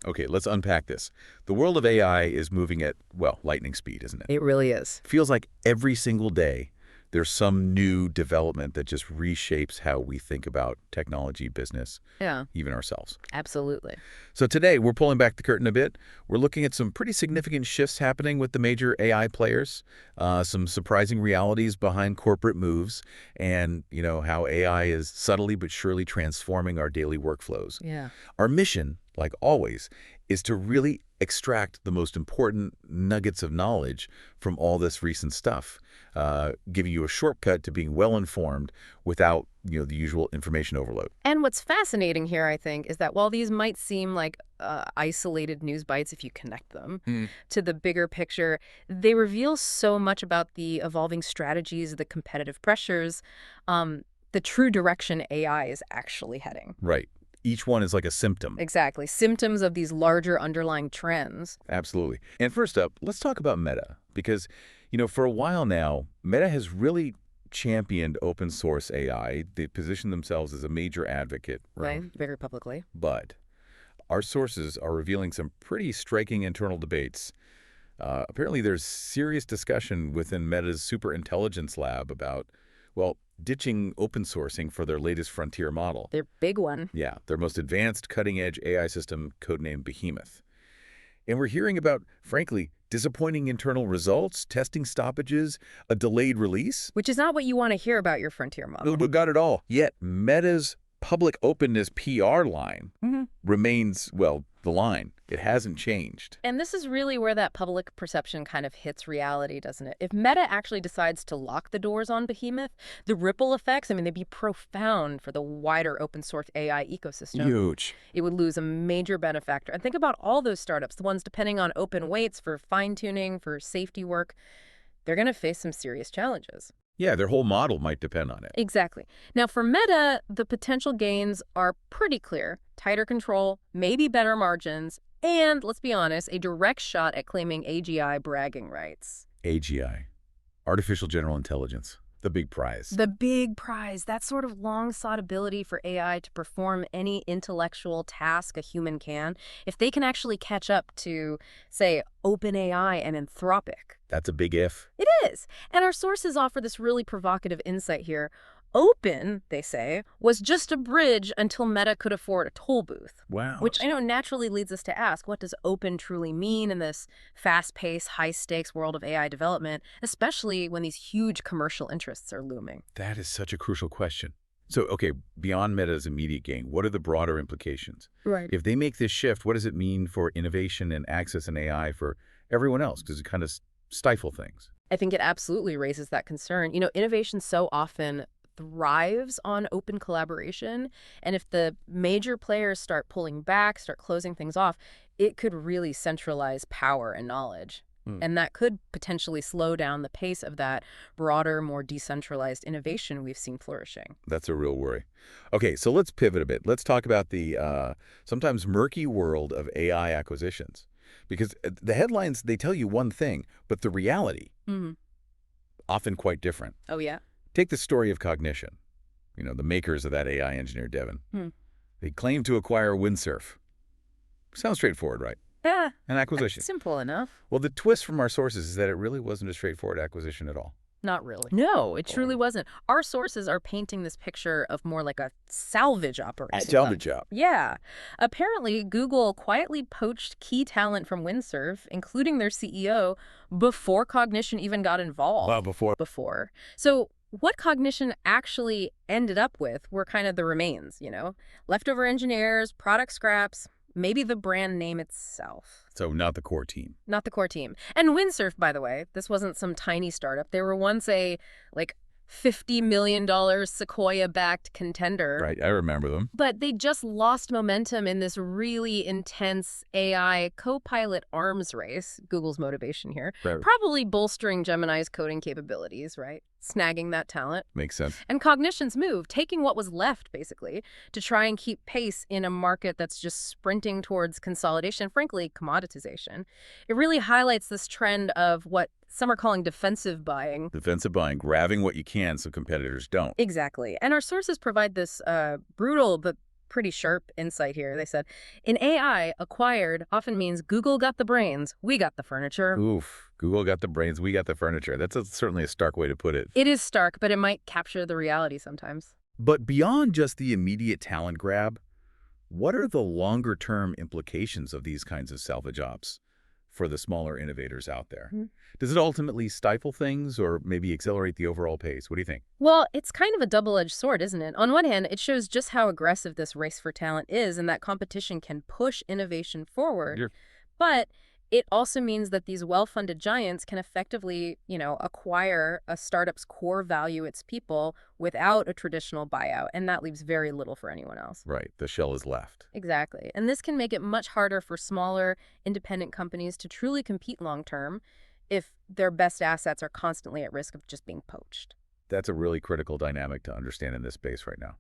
Okay, let's unpack this. The world of AI is moving at, well, lightning speed, isn't it? It really is. Feels like every single day there's some new development that just reshapes how we think about technology, business, Yeah, even ourselves. absolutely. So today, we're pulling back the curtain a bit. We're looking at some pretty significant shifts happening with the major AI players, some surprising realities behind corporate moves, and, how AI is subtly but surely transforming our daily workflows. Yeah. Our mission, like always, is to really extract the most important nuggets of knowledge from all this recent stuff, giving you a shortcut to being well-informed without, the usual information overload. And what's fascinating here, I think, is that while these might seem like isolated news bites if you connect them to the bigger picture, they reveal so much about the evolving strategies, the competitive pressures, the true direction AI is actually heading. Right. Each one is like a symptom. Exactly. Symptoms of these larger underlying trends. Absolutely. And first up, let's talk about Meta, because, for a while now, Meta has really championed open source AI. They position themselves as a major advocate. Right? Very publicly. But our sources are revealing some pretty striking internal debates. Apparently, there's serious discussion within Meta's superintelligence lab about, well, ditching open sourcing for their latest frontier model. Their big one. Yeah, their most advanced cutting-edge AI system, codenamed Behemoth. And we're hearing about, frankly, disappointing internal results, testing stoppages, a delayed release. Which is not what you want to hear about your frontier model. We got it all. Yet Meta's public openness PR line remains, well, the line. It hasn't changed. And this is really where that public perception kind of hits reality, doesn't it? If Meta actually decides to lock the doors on Behemoth, the ripple effects, they'd be profound for the wider open source AI ecosystem. Huge. It would lose a major benefactor. And think about all those startups, the ones depending on open weights for fine-tuning, for safety work. They're going to face some serious challenges. Yeah, their whole model might depend on it. Exactly. Now, for Meta, the potential gains are pretty clear. Tighter control, maybe better margins, and, let's be honest, a direct shot at claiming AGI bragging rights. AGI, Artificial General Intelligence, the big prize. The big prize, that sort of long-sought ability for AI to perform any intellectual task a human can, if they can actually catch up to, say, OpenAI and Anthropic. That's a big if. It is. And our sources offer this really provocative insight here. Open, they say, was just a bridge until Meta could afford a toll booth. Wow. Which I know naturally leads us to ask, what does open truly mean in this fast-paced, high-stakes world of AI development, especially when these huge commercial interests are looming? That is such a crucial question. So, okay, beyond Meta's immediate gain, what are the broader implications? Right. If they make this shift, what does it mean for innovation and access in AI for everyone else? Does it kind of stifle things? I think it absolutely raises that concern. Innovation so often thrives on open collaboration, and if the major players start pulling back, start closing things off, it could really centralize power and knowledge. And that could potentially slow down the pace of that broader, more decentralized innovation we've seen flourishing. That's a real worry. Okay, so let's pivot a bit. Let's talk about the sometimes murky world of AI acquisitions. Because the headlines, they tell you one thing, but the reality, often quite different. Oh, yeah? Take the story of Cognition, the makers of that AI engineer, Devin. They claim to acquire Windsurf. Sounds straightforward, right? Yeah. An acquisition. Simple enough. Well, the twist from our sources is that it really wasn't a straightforward acquisition at all. Not really. No, it truly wasn't. Our sources are painting this picture of more like a salvage operation. A salvage job. Yeah. Apparently, Google quietly poached key talent from Windsurf, including their CEO, before Cognition even got involved. Wow, Before. So what Cognition actually ended up with were kind of the remains, leftover engineers, product scraps, maybe the brand name itself. So not the core team. Not the core team. And Windsurf, by the way, this wasn't some tiny startup. They were once a, $50 million Sequoia-backed contender. Right, I remember them. But they just lost momentum in this really intense AI co-pilot arms race, Google's motivation here, Right. probably bolstering Gemini's coding capabilities, right? Snagging that talent. Makes sense. And Cognition's move, taking what was left, basically, to try and keep pace in a market that's just sprinting towards consolidation, frankly, commoditization. It really highlights this trend of what some are calling defensive buying. Defensive buying, grabbing what you can so competitors don't. Exactly. And our sources provide this brutal but pretty sharp insight here. They said, in AI, acquired often means Google got the brains, we got the furniture. Oof, Google got the brains, we got the furniture. That's certainly a stark way to put it. It is stark, but it might capture the reality sometimes. But beyond just the immediate talent grab, what are the longer-term implications of these kinds of salvage ops for the smaller innovators out there? Does it ultimately stifle things or maybe accelerate the overall pace? What do you think? Well, it's kind of a double-edged sword, isn't it? On one hand, it shows just how aggressive this race for talent is and that competition can push innovation forward. Yeah. But it also means that these well-funded giants can effectively, acquire a startup's core value, its people, without a traditional buyout. And that leaves very little for anyone else. Right, the shell is left. Exactly. And this can make it much harder for smaller, independent companies to truly compete long-term if their best assets are constantly at risk of just being poached. That's a really critical dynamic to understand in this space right now.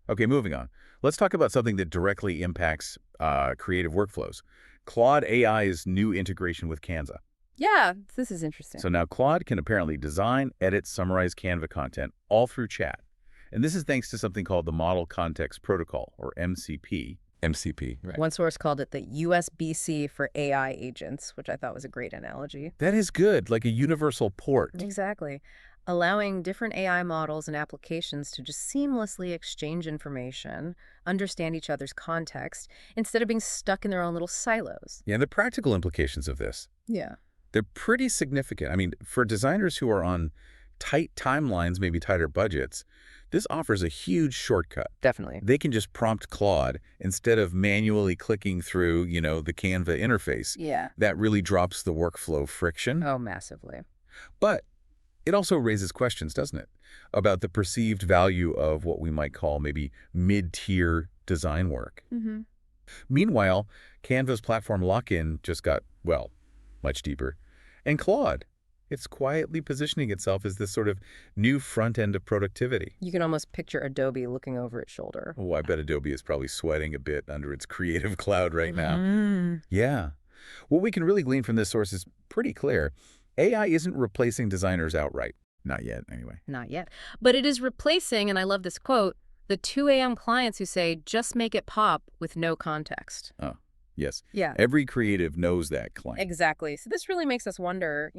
Okay, moving on. Let's talk about something that directly impacts creative workflows. Claude AI's new integration with Canva. Yeah, this is interesting. So now Claude can apparently design, edit, summarize Canva content all through chat. And this is thanks to something called the Model Context Protocol, or MCP. MCP, right. One source called it the USB-C for AI agents, which I thought was a great analogy. That is good, like a universal port. Exactly. Allowing different AI models and applications to just seamlessly exchange information, understand each other's context, instead of being stuck in their own little silos. Yeah, the practical implications of this, Yeah. they're pretty significant. I mean, for designers who are on tight timelines, maybe tighter budgets, this offers a huge shortcut. Definitely. They can just prompt Claude instead of manually clicking through, the Canva interface. Yeah. That really drops the workflow friction. Oh, massively. But it also raises questions, doesn't it, about the perceived value of what we might call maybe mid-tier design work. Meanwhile, Canva's platform lock-in just got, well, much deeper. And Claude, it's quietly positioning itself as this sort of new front end of productivity. You can almost picture Adobe looking over its shoulder. Oh, I bet Adobe is probably sweating a bit under its creative cloud right now. Yeah. What we can really glean from this source is pretty clear. AI isn't replacing designers outright. Not yet, anyway. Not yet. But it is replacing, and I love this quote, the 2 a.m. clients who say, just make it pop with no context. Oh, yes. Yeah. Every creative knows that client. Exactly. So this really makes us wonder,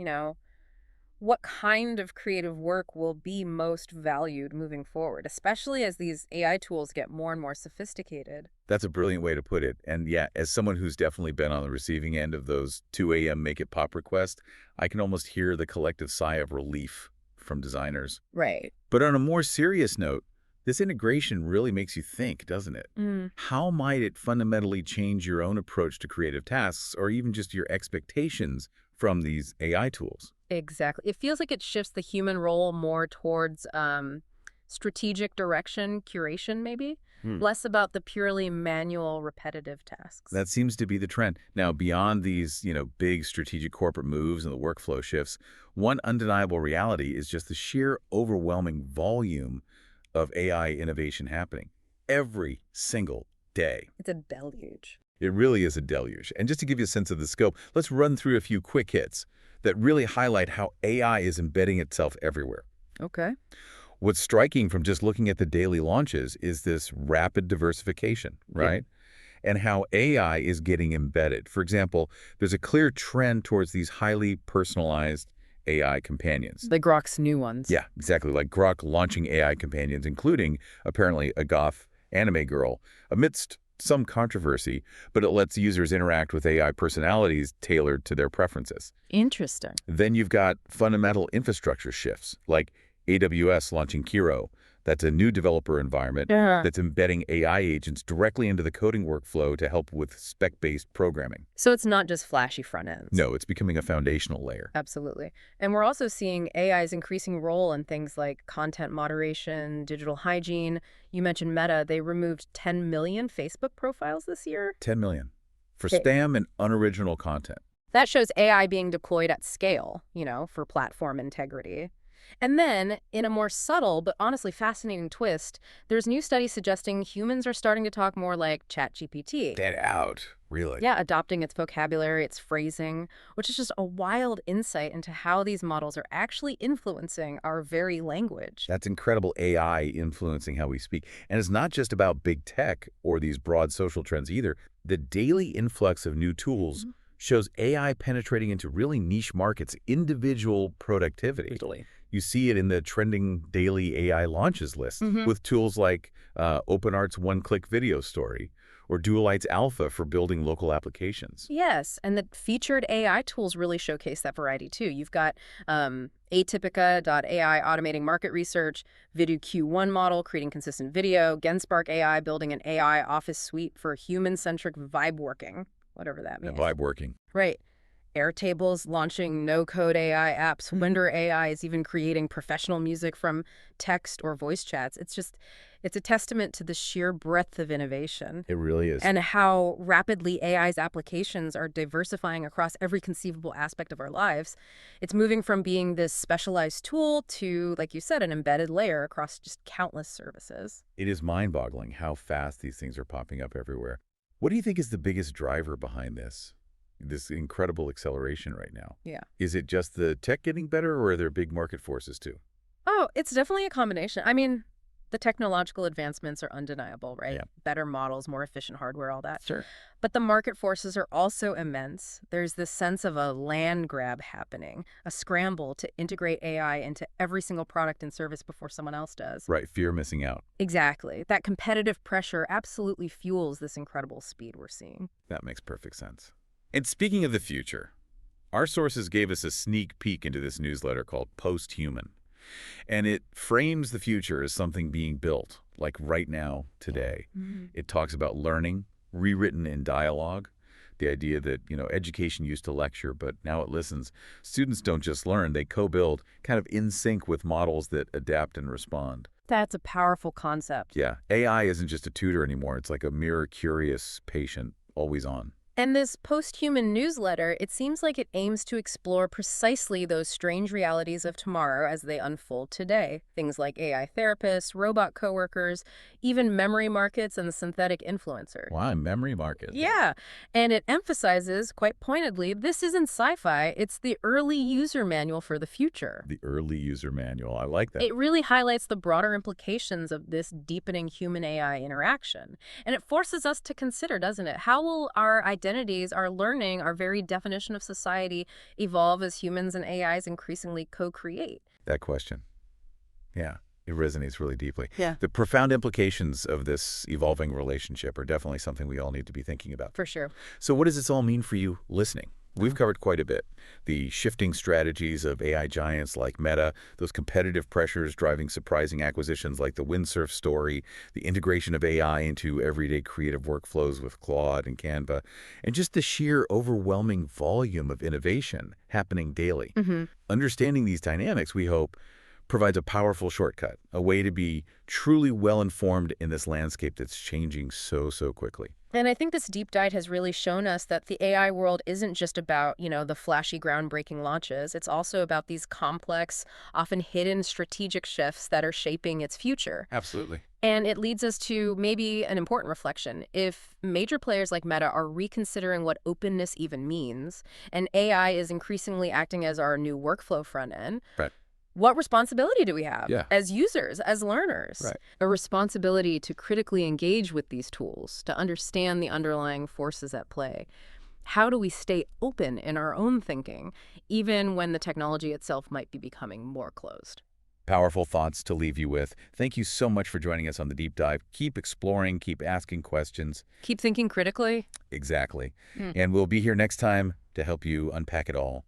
what kind of creative work will be most valued moving forward, especially as these AI tools get more and more sophisticated. That's a brilliant way to put it. And yeah, as someone who's definitely been on the receiving end of those 2 a.m. make it pop requests, I can almost hear the collective sigh of relief from designers. Right. But on a more serious note, this integration really makes you think, doesn't it? How might it fundamentally change your own approach to creative tasks or even just your expectations from these AI tools? Exactly. It feels like it shifts the human role more towards strategic direction, curation maybe, less about the purely manual, repetitive tasks. That seems to be the trend. Now, beyond these, big strategic corporate moves and the workflow shifts, one undeniable reality is just the sheer overwhelming volume of AI innovation happening every single day. It's a deluge. It really is a deluge. And just to give you a sense of the scope, let's run through a few quick hits that really highlight how AI is embedding itself everywhere. Okay. What's striking from just looking at the daily launches is this rapid diversification, right? And how AI is getting embedded. For example, there's a clear trend towards these highly personalized AI companions. The Grok's new ones. Yeah, exactly. Like Grok launching AI companions, including apparently a goth anime girl, amidst some controversy, but it lets users interact with AI personalities tailored to their preferences. Interesting. Then you've got fundamental infrastructure shifts, like AWS launching Kiro. That's a new developer environment that's embedding AI agents directly into the coding workflow to help with spec-based programming. So it's not just flashy front ends. No, it's becoming a foundational layer. Absolutely. And we're also seeing AI's increasing role in things like content moderation, digital hygiene. You mentioned Meta. They removed 10 million Facebook profiles this year. 10 million for spam and unoriginal content. That shows AI being deployed at scale, for platform integrity. And then, in a more subtle but honestly fascinating twist, there's new studies suggesting humans are starting to talk more like ChatGPT. Get out. Really? Yeah, adopting its vocabulary, its phrasing, which is just a wild insight into how these models are actually influencing our very language. That's incredible AI influencing how we speak. And it's not just about big tech or these broad social trends either. The daily influx of new tools Mhm. shows AI penetrating into really niche markets, individual productivity. Totally. You see it in the trending daily AI launches list Hmm. with tools like OpenArt's one-click video story or Dualight's Alpha for building local applications. Yes, and the featured AI tools really showcase that variety too. You've got Atypica.ai automating market research, VidQ1 model creating consistent video, Genspark AI building an AI office suite for human-centric vibe working, whatever that And means. vibe working. Right. Airtable's launching no-code AI apps. Wonder AI is even creating professional music from text or voice chats. It's a testament to the sheer breadth of innovation It really is. and how rapidly AI's applications are diversifying across every conceivable aspect of our lives. It's moving from being this specialized tool to, like you said, an embedded layer across just countless services. It is mind-boggling how fast these things are popping up everywhere. What do you think is the biggest driver behind this incredible acceleration right now? Yeah. Is it just the tech getting better, or are there big market forces too? Oh, it's definitely a combination. I mean, the technological advancements are undeniable, right? Yeah. Better models, more efficient hardware, all that. Sure. But the market forces are also immense. There's this sense of a land grab happening, a scramble to integrate AI into every single product and service before someone else does. Right, fear of missing out. Exactly. That competitive pressure absolutely fuels this incredible speed we're seeing. That makes perfect sense. And speaking of the future, our sources gave us a sneak peek into this newsletter called Posthuman. And it frames the future as something being built, like right now, today. It talks about learning, rewritten in dialogue, the idea that, education used to lecture, but now it listens. Students don't just learn, they co-build, kind of in sync with models that adapt and respond. That's a powerful concept. Yeah, AI isn't just a tutor anymore. It's like a mirror-curious patient, always on. And this Posthuman Newsletter, it seems like it aims to explore precisely those strange realities of tomorrow as they unfold today. Things like AI therapists, robot coworkers, even memory markets and synthetic influencers. Wow, memory market. Yeah, and it emphasizes, quite pointedly, this isn't sci-fi, it's the early user manual for the future. The early user manual. I like that. It really highlights the broader implications of this deepening human-AI interaction. And it forces us to consider, doesn't it? How will our identities, our learning, our very definition of society evolve as humans and AIs increasingly co-create? That question. Yeah, it resonates really deeply. Yeah. The profound implications of this evolving relationship are definitely something we all need to be thinking about. For sure. So what does this all mean for you listening? We've covered quite a bit. The shifting strategies of AI giants like Meta, those competitive pressures driving surprising acquisitions like the Windsurf story, the integration of AI into everyday creative workflows with Claude and Canva, and just the sheer overwhelming volume of innovation happening daily. Understanding these dynamics, we hope, provides a powerful shortcut, a way to be truly well-informed in this landscape that's changing so quickly. And I think this deep dive has really shown us that the AI world isn't just about, the flashy groundbreaking launches. It's also about these complex, often hidden strategic shifts that are shaping its future. Absolutely. And it leads us to maybe an important reflection. If major players like Meta are reconsidering what openness even means, and AI is increasingly acting as our new workflow front end, Right. what responsibility do we have Yeah. as users, as learners? Right. A responsibility to critically engage with these tools, to understand the underlying forces at play. How do we stay open in our own thinking, even when the technology itself might be becoming more closed? Powerful thoughts to leave you with. Thank you so much for joining us on the deep dive. Keep exploring, keep asking questions. Keep thinking critically. Exactly. And we'll be here next time to help you unpack it all.